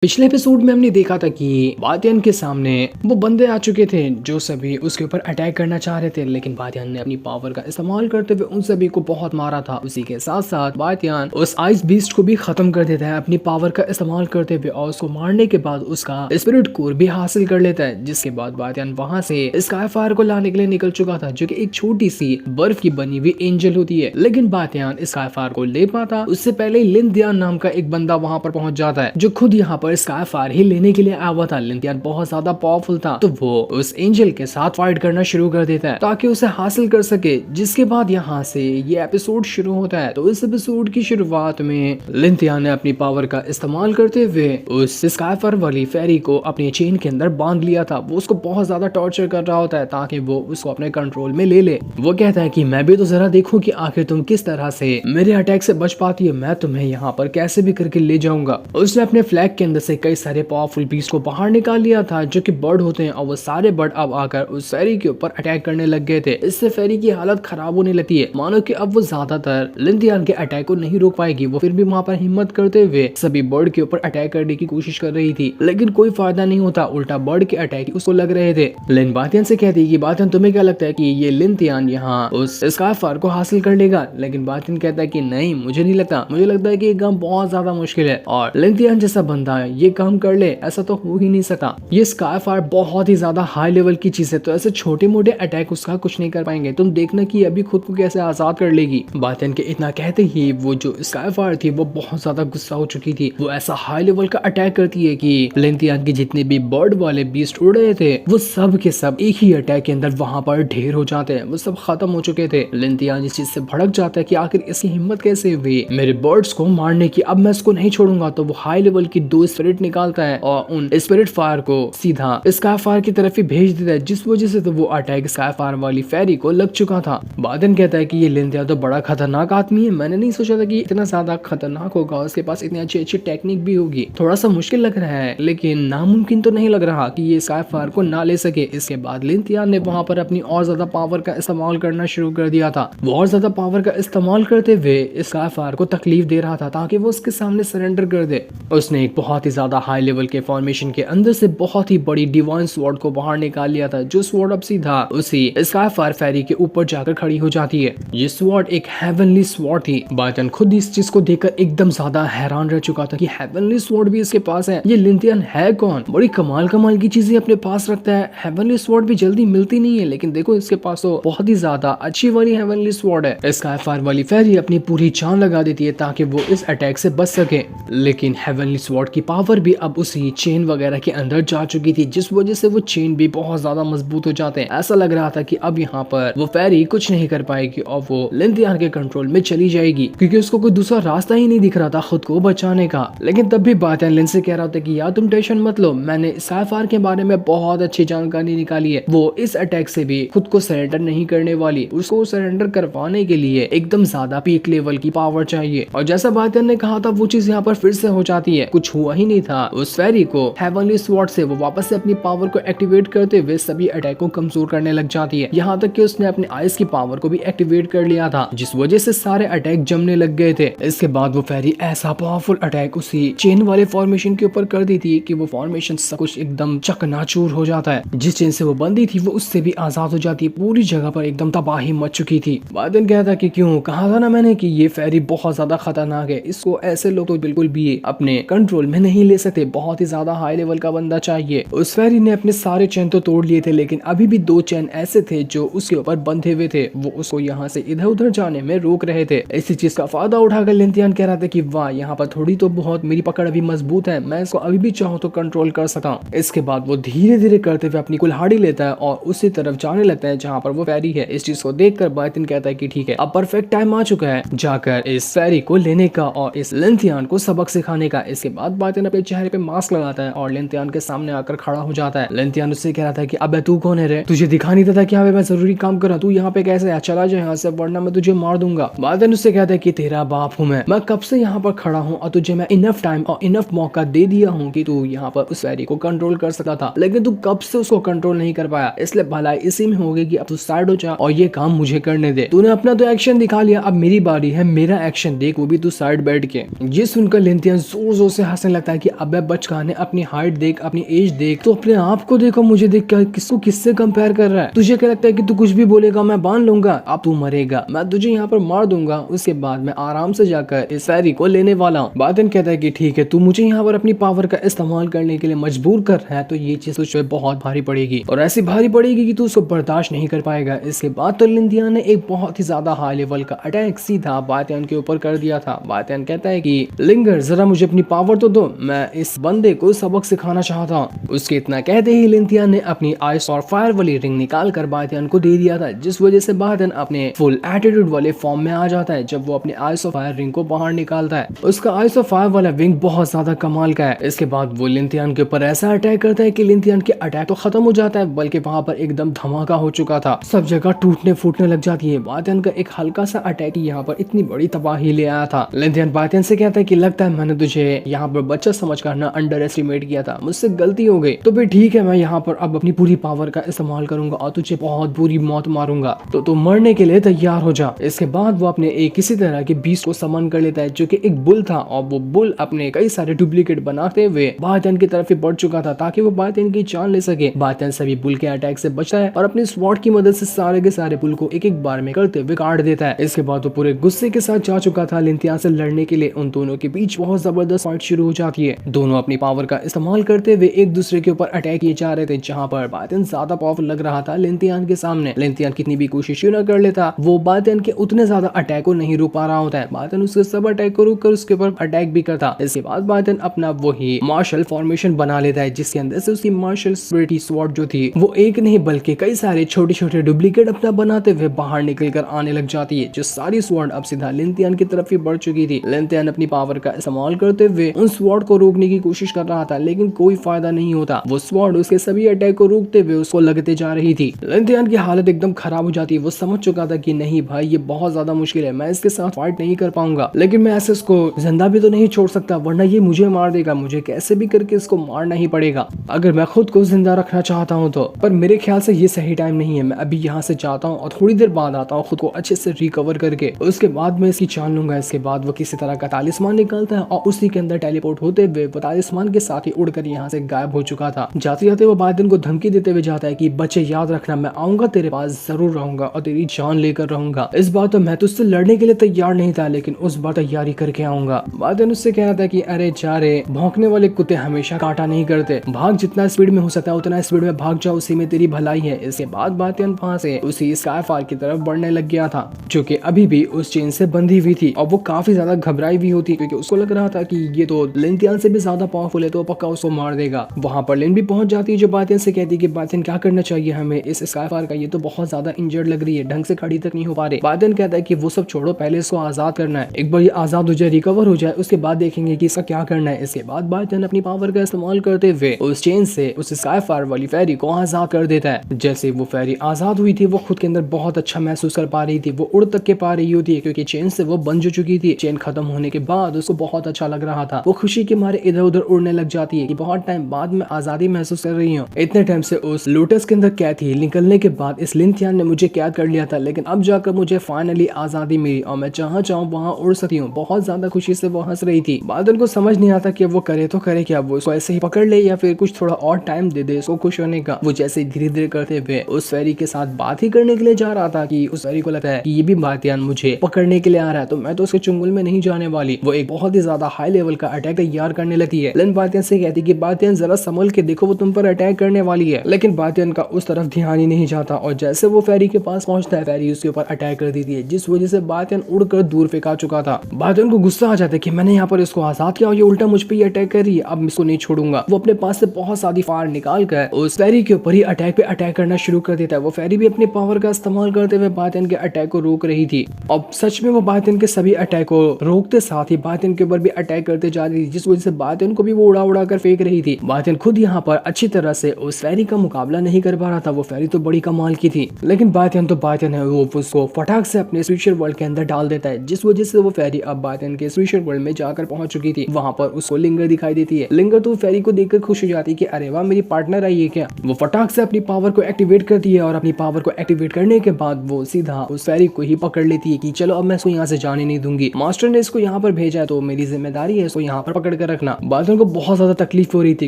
पिछले एपिसोड में हमने देखा था कि बातियन के सामने वो बंदे आ चुके थे जो सभी उसके ऊपर अटैक करना चाह रहे थे, लेकिन बातियन ने अपनी पावर का इस्तेमाल करते हुए उन सभी को बहुत मारा था। उसी के साथ साथ बातियन उस आइस बीस्ट को भी खत्म कर देता है अपनी पावर का इस्तेमाल करते हुए, और उसको मारने के बाद उसका स्पिरिट कोर भी हासिल कर लेता है। जिसके बाद बातियन वहां से स्काई फायर को लाने के लिए निकल चुका था, जो की एक छोटी सी बर्फ की बनी हुई एंजल होती है। लेकिन बातियन स्काई फायर को ले पाता उससे पहले लिंदियान नाम का एक बंदा वहां पर पहुंच जाता है, जो खुद यहाँ पर स्काई फायर ही लेने के लिए आया हुआ था। लिंदियान बहुत ज्यादा पावरफुल था, तो वो उस एंजल के साथ फाइट करना शुरू कर देता है ताकि उसे हासिल कर सके। जिसके बाद यहाँ से ये एपिसोड शुरू होता है। तो इस एपिसोड की शुरुआत में लिंदियान ने अपनी पावर का इस्तेमाल करते हुए उस स्काई फायर वाली फेरी को अपनी चेन के अंदर बांध लिया था। वो उसको बहुत ज्यादा टॉर्चर कर रहा होता है ताकि वो उसको अपने कंट्रोल में ले ले। वो कहता है कि मैं भी तो जरा देखूं कि आखिर तुम किस तरह से मेरे अटैक से बच पाती है, मैं तुम्हें यहाँ पर कैसे भी करके ले जाऊंगा। उसने अपने फ्लैग के अंदर से कई सारे पावरफुल बीस्ट को बाहर निकाल लिया था, जो कि बर्ड होते हैं, और वो सारे बर्ड अब आकर उस फेरी के ऊपर अटैक करने लग गए थे। इससे फेरी की हालत खराब होने लगती है, मानो कि अब वो ज्यादातर लिंदियान के अटैक को नहीं रोक पाएगी। वो फिर भी वहां पर हिम्मत करते हुए सभी बर्ड के ऊपर अटैक करने की कोशिश कर रही थी, लेकिन कोई फायदा नहीं होता, उल्टा बर्ड के अटैक उसको लग रहे थे। लिन बातियन से कहती कि बातियन तुम्हें क्या लगता है कि ये लिंदियान यहाँ उस स्काई फायर को हासिल कर लेगा? लेकिन बातियन कहता है कि नहीं, मुझे नहीं लगता, मुझे लगता है कि ये काम बहुत ज्यादा मुश्किल है, और लिंदियान जैसा बंदा है ये काम कर ले ऐसा तो हो ही नहीं सकता। ये स्काई फायर बहुत ही ज्यादा हाई लेवल की चीज है, तो ऐसे छोटे मोटे अटैक उसका कुछ नहीं कर पाएंगे। तुम देखना कि अभी खुद को कैसे आजाद कर लेगी। बातियन के इतना कहते ही वो जो स्काई फायर थी वो बहुत ज्यादा गुस्सा हो चुकी थी। वो ऐसा हाई लेवल का अटैक करती है कि लिंदियान के जितने भी बर्ड वाले बीस्ट उड़ रहे थे वो सब के सब एक ही अटैक के अंदर वहां पर ढेर हो जाते हैं। वो सब खत्म हो चुके थे। लिंदियान इस चीज से भड़क जाता है कि आखिर इसकी हिम्मत कैसे हुई मेरे बर्ड्स को मारने की, अब मैं इसको नहीं छोड़ूंगा। तो वो हाई लेवल की 2 स्पिरिट निकालता है और उन स्पिरिट फायर को सीधा स्काई फायर की तरफ ही भेज देता है, जिस वजह से तो वो अटैक स्काई फायर वाली फेरी को लग चुका था। बादन कहता है कि ये लिंदिया तो बड़ा खतरनाक आदमी है, मैंने नहीं सोचा था कि इतना ज्यादा खतरनाक होगा, उसके पास इतनी अच्छी अच्छी टेक्निक भी होगी। थोड़ा सा मुश्किल लग रहा है, लेकिन नामुमकिन तो नहीं लग रहा कि ये स्काई फायर को ना ले सके। इसके बाद लिंदिया ने वहां पर अपनी और ज्यादा पावर का इस्तेमाल करना शुरू कर दिया था। वो और ज्यादा पावर का इस्तेमाल करते हुए स्काई फायर को तकलीफ दे रहा था ताकि वो उसके सामने सरेंडर कर दे। उसने एक बहुत ही ज्यादा हाई लेवल के फॉर्मेशन के अंदर से बहुत ही बड़ी डिवाइन स्वॉर्ड को बाहर निकाल लिया था, जो स्वॉर्ड अब सीधा उसी स्काई फायर फेरी के ऊपर जाकर खड़ी हो जाती है। ये स्वॉर्ड एक हेवनली स्वॉर्ड थी। बातियन खुद इस चीज को देखकर एकदम ज्यादा हैरान रह चुका था कि हेवनली स्वॉर्ड भी इसके पास है। ये लिंदियन है कौन? बड़ी कमाल कमाल की चीजें अपने पास रखता है। हेवनली स्वॉर्ड भी जल्दी मिलती नहीं है, लेकिन देखो इसके पास तो बहुत ही ज्यादा अच्छी वाली हेवनली स्वॉर्ड है। स्काई फायर वाली फेरी अपनी पूरी जान लगा देती है ताकि वो इस अटैक से बच सके, लेकिन हेवनली स्वॉर्ड की पावर भी अब उसी चेन वगैरह के अंदर जा चुकी थी, जिस वजह से वो चेन भी बहुत ज्यादा मजबूत हो जाते हैं। ऐसा लग रहा था कि अब यहाँ पर वो फेरी कुछ नहीं कर पाएगी और वो लिंदियान के कंट्रोल में चली जाएगी, क्योंकि उसको कोई दूसरा रास्ता ही नहीं दिख रहा था खुद को बचाने का। लेकिन तब भी बातियन लिन से कह रहा था कि यार तुम टेंशन मत लो, मैंने स्काई फायर के बारे में बहुत अच्छी जानकारी निकाली है। वो इस अटैक से भी खुद को सरेंडर नहीं करने वाली, उसको सरेंडर करवाने के लिए एकदम ज्यादा पीक लेवल की पावर चाहिए। और जैसा बातियन ने कहा था वो चीज यहाँ पर फिर से हो जाती है। कुछ हुआ ही नहीं था। उस फेरी को हेवनली स्वॉर्ड से वो वापस से अपनी पावर को एक्टिवेट करते हुए सभी अटैक को कमजोर करने लग जाती है। यहाँ तक कि उसने अपने आइस की पावर को भी एक्टिवेट कर लिया था, जिस वजह से सारे अटैक जमने लग गए थे। इसके बाद वो फेरी ऐसा पावरफुल अटैक उसी चेन वाले फॉर्मेशन के ऊपर कर दी थी कि वो फॉर्मेशन सब कुछ एकदम चकनाचूर हो जाता है। जिस चेन से वो बंदी थी वो उससे भी आजाद हो जाती है। पूरी जगह पर एकदम तबाही मच चुकी थी। बादन कहता कि क्यों, कहा था ना मैंने कि ये फेरी बहुत ज्यादा खतरनाक है, इसको ऐसे लोग तो बिल्कुल भी अपने कंट्रोल में नहीं ले सकते, बहुत ही ज्यादा हाई लेवल का बंदा चाहिए। उस फेरी ने अपने सारे चैन तो तोड़ लिए थे, लेकिन अभी भी 2 चैन ऐसे थे जो उसके ऊपर बंधे हुए थे। वो उसको यहाँ से इधर उधर जाने में रोक रहे थे। इसी चीज का फायदा उठाकर लिंदियान कह रहा था कि वाह, यहाँ पर थोड़ी तो बहुत मेरी पकड़ अभी मजबूत है, मैं इसको अभी भी चाहूँ तो कंट्रोल कर सकता। इसके बाद वो धीरे धीरे करते हुए अपनी कुल्हाड़ी लेता है और उसी तरफ जाने लगता है जहाँ पर वो फेरी है। इस चीज को देखकर बातियन कहता है कि ठीक है, अब परफेक्ट टाइम आ चुका है जाकर इस फेरी को लेने का और इस लिंदियान को सबक सिखाने का। इसके बाद बातियन अपने चेहरे पे मास्क लगाता है और लिंदियान के सामने आकर खड़ा हो जाता है। लिंदियान उससे कह रहा था कि अबे तू कौन है रे? तुझे दिखा नहीं देता क्या मैं जरूरी काम कर रहा, तू यहाँ पे कैसे है? चला जा यहाँ से, वरना मैं तुझे मार दूंगा। बातियन उससे कहता है कि तेरा बाप हूँ मैं कब से यहाँ पर खड़ा हूँ और तुझे मैं इनफ टाइम और इनफ मौका दे दिया हूँ कि तू यहाँ पर उस फेरी को कंट्रोल कर सकता था, लेकिन तू कब से उसको कंट्रोल नहीं कर पाया। इसलिए भलाई इसी में होगी कि अब तू साइड हो जा और ये काम मुझे करने दे। तूने अपना तो एक्शन दिखा लिया, अब मेरी बारी है, मेरा एक्शन देख, वो भी तू साइड बैठ के। ये सुनकर लिंदियान जोर जोर से हंसने लगता कहता है कि अबे बचकाने, अपनी हाइट देख, अपनी एज देख, तो अपने आप को देखो, मुझे देख क्या किसको किससे कंपेयर कर रहा है? तुझे क्या लगता है कि तू कुछ भी बोलेगा मैं बांध लूंगा? अब तू मरेगा, मैं तुझे यहाँ पर मार दूंगा, उसके बाद मैं आराम से जाकर इस फेरी को लेने वाला हूँ। बादन कहता है कि ठीक है, तू मुझे यहाँ पर अपनी पावर का इस्तेमाल करने के लिए मजबूर कर रहा है, तो ये चीज तुझे बहुत भारी पड़ेगी और ऐसी भारी पड़ेगी कि तू उसको बर्दाश्त नहीं कर पाएगा। इसके बाद तो लिंथियन ने एक बहुत ही ज्यादा हाई लेवल का अटैक सीधा बातियान के ऊपर कर दिया था। बातियान कहता है कि लिंगर, जरा मुझे अपनी पावर तो दो, मैं इस बंदे को सबक सिखाना चाहता हूँ। उसके इतना कहते ही लिंथियन ने अपनी आइस और फायर वाली रिंग निकाल कर बातियान को दे दिया था, जिस वजह से बातियान अपने फुल एटीट्यूड वाले फॉर्म में आ जाता है। जब वो अपने आइस ऑफ फायर रिंग को बाहर निकालता है, उसका आइस ऑफ फायर वाला विंग बहुत ज्यादा कमाल का है। इसके बाद वो लिंथियन के ऊपर ऐसा अटैक करता है कि लिंथियन के अटैक तो खत्म हो जाता है, बल्कि वहां पर एकदम धमाका हो चुका था, सब जगह टूटने फूटने लग जाती है। बातियान का एक हल्का सा अटैक यहाँ पर इतनी बड़ी तबाही ले आया था। लिंथियन बातियान से कहता है कि लगता है मैंने तुझे यहाँ पर बच्चा समझ कर ना अंडर एस्टिमेट किया था, मुझसे गलती हो गई, तो फिर ठीक है, मैं यहाँ पर अब अपनी पूरी पावर का इस्तेमाल करूंगा और तुझे बहुत बुरी मौत मारूंगा, तो तू मरने के लिए तैयार हो जा। इसके बाद वो अपने एक किसी तरह के बीस्ट को समन कर लेता है, जो कि एक बुल था, और वो बुल अपने कई सारे डुप्लीकेट बनाते हुए बातियान की तरफ ही बढ़ चुका था ताकि वो बातियान की जान ले सके। बातियान सभी बुल के अटैक से बचता है और अपनी स्वॉर्ड की मदद से सारे के सारे बुल को एक एक बार में करते हुए काट देता है। इसके बाद वो पूरे गुस्से के साथ जा चुका था लिंथियन से लड़ने के लिए। उन दोनों के बीच बहुत जबरदस्त फाइट शुरू हो जाती है। दोनों अपनी पावर का इस्तेमाल करते हुए एक दूसरे के ऊपर अटैक किए जा रहे थे, जहाँ पर बातियान ज्यादा पावरफुल लग रहा था लिंथियन के सामने। लिंथियन कितनी भी कोशिश न कर लेता, वो बातियान के उतने ज्यादा अटैक को नहीं रोक पा रहा होता है। बातियान उसके सब अटैक को रोक कर उसके ऊपर अटैक भी करता। इसके बाद बातियान अपना वही मार्शल फॉर्मेशन बना लेता है, जिसके अंदर से उसकी मार्शल स्पिरिटी स्वॉर्ड जो थी वो एक नहीं बल्कि कई सारे छोटे छोटे डुप्लीकेट अपना बनाते हुए बाहर निकल कर आने लग जाती है। जो सारी स्वॉर्ड अब सीधा लिंथियन की तरफ ही बढ़ चुकी थी। लिंथियन अपनी पावर का इस्तेमाल करते हुए उन स्वॉर्ड को रोकने की कोशिश कर रहा था, लेकिन कोई फायदा नहीं होता। वो स्वॉर्ड उसके सभी अटैक को रोकते हुए उसको लगते जा रही थी। लिंथियन की हालत एकदम खराब हो जाती है। वो समझ चुका था कि नहीं भाई, ये बहुत ज्यादा मुश्किल है, मैं इसके साथ फाइट नहीं कर पाऊंगा, लेकिन मैं ऐसे इसको जिंदा भी तो नहीं छोड़ सकता, वरना ये मुझे मार देगा। मुझे कैसे भी करके इसको मारना ही पड़ेगा अगर मैं खुद को जिंदा रखना चाहता हूँ तो। पर मेरे ख्याल से ये सही टाइम नहीं है। मैं अभी यहाँ से जाता हूँ और थोड़ी देर बाद आता हूँ, खुद को अच्छे से रिकवर करके, उसके बाद मैं इसकी जान लूंगा। इसके बाद वो किसी तरह का तालिस्मान निकालता है और उसी के अंदर टेलीपोर्ट होते हुए वो तालिस्मान के साथ ही उड़कर यहाँ से गायब हो चुका था। जाते जाते वो बातियान को धमकी देते हुए जाता है कि बच्चे याद रखना, मैं आऊंगा तेरे पास, जरूर रहूंगा और तेरी जान लेकर रहूंगा। इस बार तो मैं तुझसे लड़ने के लिए तैयार नहीं था, लेकिन उस बार तैयारी करके आऊंगा। बातियान उससे कह रहा था कि अरे जा रे, भौंकने वाले कुत्ते हमेशा काटा नहीं करते, भाग, जितना स्पीड में हो सकता है उतना स्पीड में भाग जाओ, उसी में तेरी भलाई है। इसके बाद बातियान वहां से उसी स्काईफायर की तरफ बढ़ने लग गया था, जो कि अभी भी उस चेन से बंधी हुई थी, और वो काफी ज्यादा घबराई हुई होती, क्योंकि उसको लग रहा था कि ये तो लिंथियन से भी ज्यादा पावरफुल है, तो पक्का उसको मार देगा। वहां पर लिन भी पहुंच जाती है, जो बातियान से कहती है कि बातियान क्या करना चाहिए हमें इस स्काईफायर का, ये तो बहुत ज्यादा इंजर्ड लग रही है, ढंग से खड़ी तक नहीं हो पा रही। बातियान कहता है कि वो सब छोड़ो, पहले इसको आजाद करना है, एक बार ये आजाद हो जाए, रिकवर हो जाए, उसके बाद देखेंगे कि इसका क्या करना है। इसके बाद बातियान अपनी पावर का इस्तेमाल करते हुए उस चेन से उस स्काईफायर वाली फेरी को आजाद कर देता है। जैसे वो फेरी आजाद हुई थी, वो खुद के अंदर बहुत अच्छा महसूस कर पा रही थी, वो उड़ तक के पा रही होती है, क्योंकि चेन से वो बंध चुकी थी। चेन खत्म होने के बाद उसको बहुत अच्छा लग रहा था, वो खुशी के मारे इधर उधर उड़ने लग जाती है कि बहुत टाइम बाद में आजादी महसूस कर रही हूँ। इतने टाइम से उस लोटस के अंदर कैद थी, निकलने के बाद इस लिंथियन ने मुझे कैद कर लिया था, लेकिन अब जाकर मुझे फाइनली आजादी मिली और मैं जहाँ चाहूँ वहाँ उड़ सकती हूँ। बहुत ज्यादा खुशी से वो हंस रही थी। बादल को समझ नहीं आता कि वो करे तो करे क्या, वो इसको ऐसे ही पकड़ ले या फिर कुछ थोड़ा और टाइम दे दे इसको खुश होने का। वो जैसे धीरे धीरे करते हुए उस फेरी के साथ बात ही करने के लिए जा रहा था कि उस फेरी को लगता है कि ये भी बातियान मुझे पकड़ने के लिए आ रहा है, तो मैं तो उसके चुंगल में नहीं जाने वाली। वो एक बहुत ही ज्यादा हाई लेवल का अटैक तैयार करने लगती है। लिन बातियान से कहती कि बातियान जरा संभल के देखो, वो तुम पर अटैक करने वाली है, लेकिन बातियान का उस तरफ ध्यान ही नहीं जाता, और जैसे वो फेरी के पास पहुंचता है, फेरी उसके ऊपर अटैक कर देती है, जिस वजह से बातियान उड़कर दूर फेंका चुका था। बातियान को गुस्सा आ जाता है कि मैंने यहाँ पर इसको आजाद किया और ये उल्टा मुझ पे ही अटैक कर रही है, अब इसको नहीं छोड़ूंगा। वो अपने पास से बहुत सारी फायर निकाल कर उस फेरी के ऊपर ही अटैक पे अटैक करना शुरू कर देता है। वो फेरी भी अपनी पावर का इस्तेमाल करते हुए बातियान के अटैक को रोक रही थी, और सच में वो बातियान के सभी अटैक को रोकते साथ ही बातियान के ऊपर भी अटैक करते जा रही थी, जिस वजह से बातियान को भी वो उड़ा उड़ा कर फेंक रही थी। बातियान खुद यहाँ पर अच्छी तरह से उस फेरी का मुकाबला नहीं कर पा रहा था। वो फेरी तो बड़ी कमाल की थी, लेकिन बातियान तो बातियान है, वो उसको फटाक से अपने स्पिरिचुअल वर्ल्ड के अंदर डाल देता है, जिस वजह से वो फेरी अब बातियान के स्पिरिचुअल वर्ल्ड में जाकर पहुंच चुकी थी। वहां पर उसको लिंगर दिखाई देती है। लिंगर तो फेरी को देखकर खुश हो जाती है कि अरे वाह, मेरी पार्टनर आई है क्या। वो फटाक से अपनी पावर को एक्टिवेट करती है, और अपनी पावर को एक्टिवेट करने के बाद वो सीधा उस फेरी को ही पकड़ लेती है कि चलो अब मैं इसको यहाँ से जाने नहीं दूंगी। मास्टर ने इसको यहाँ पर भेजा है, तो मेरी जिम्मेदारी है इसको यहाँ पर पकड़ कर रखना। बादन को बहुत ज्यादा तकलीफ हो रही थी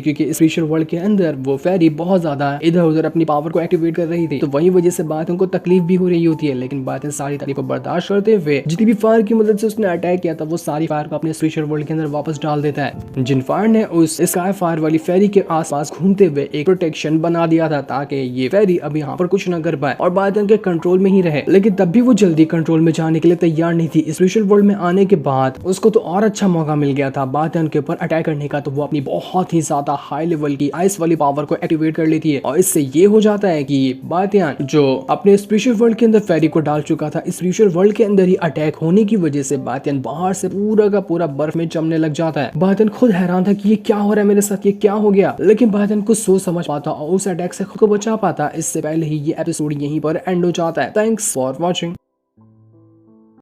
क्योंकि इस स्पेशल वर्ल्ड के अंदर वो फेरी बहुत ज्यादा इधर उधर अपनी पावर को एक्टिवेट कर रही थी, तो वही वजह से बादन को तकलीफ भी हो रही होती है। लेकिन बादन सारी तकलीफ को बर्दाश्त करते हुए जितनी भी फायर की मदद से उसने अटैक किया था वो सारी फायर को अपने स्पेशल वर्ल्ड के अंदर वापस डाल देता है। जिन फायर ने उस स्काई फायर वाली फेरी के आसपास घूमते हुए एक प्रोटेक्शन बना दिया था ताकि ये फेरी अब यहाँ पर कुछ न कर पाए और बादन के कंट्रोल में ही रहे। लेकिन तब भी वो जल्दी कंट्रोल में जाने के लिए तैयार नहीं थी। स्पेशल वर्ल्ड में आने के बाद उसको तो और अच्छा मौका मिल गया था बादन के ऊपर अटैक करने का, तो वो अपनी बहुत ही ज्यादा हाई लेवल की आइस वाली पावर को एक्टिवेट कर लेती है और इससे ये हो जाता है कि बादन जो अपने स्पेशल वर्ल्ड के अंदर फेरी को डाल चुका था, इस स्पेशल वर्ल्ड के अंदर ही अटैक होने की वजह से बादन बाहर से पूरा का पूरा बर्फ में जमने लग जाता है। बादन खुद हैरान था कि ये क्या हो रहा है मेरे साथ, ये क्या हो गया, लेकिन बादन कुछ सोच समझ पाता और उस अटैक से खुद को बचा पाता। इससे पहले ही ये एपिसोड यहीं पर एंड हो जाता है। Thanks for watching.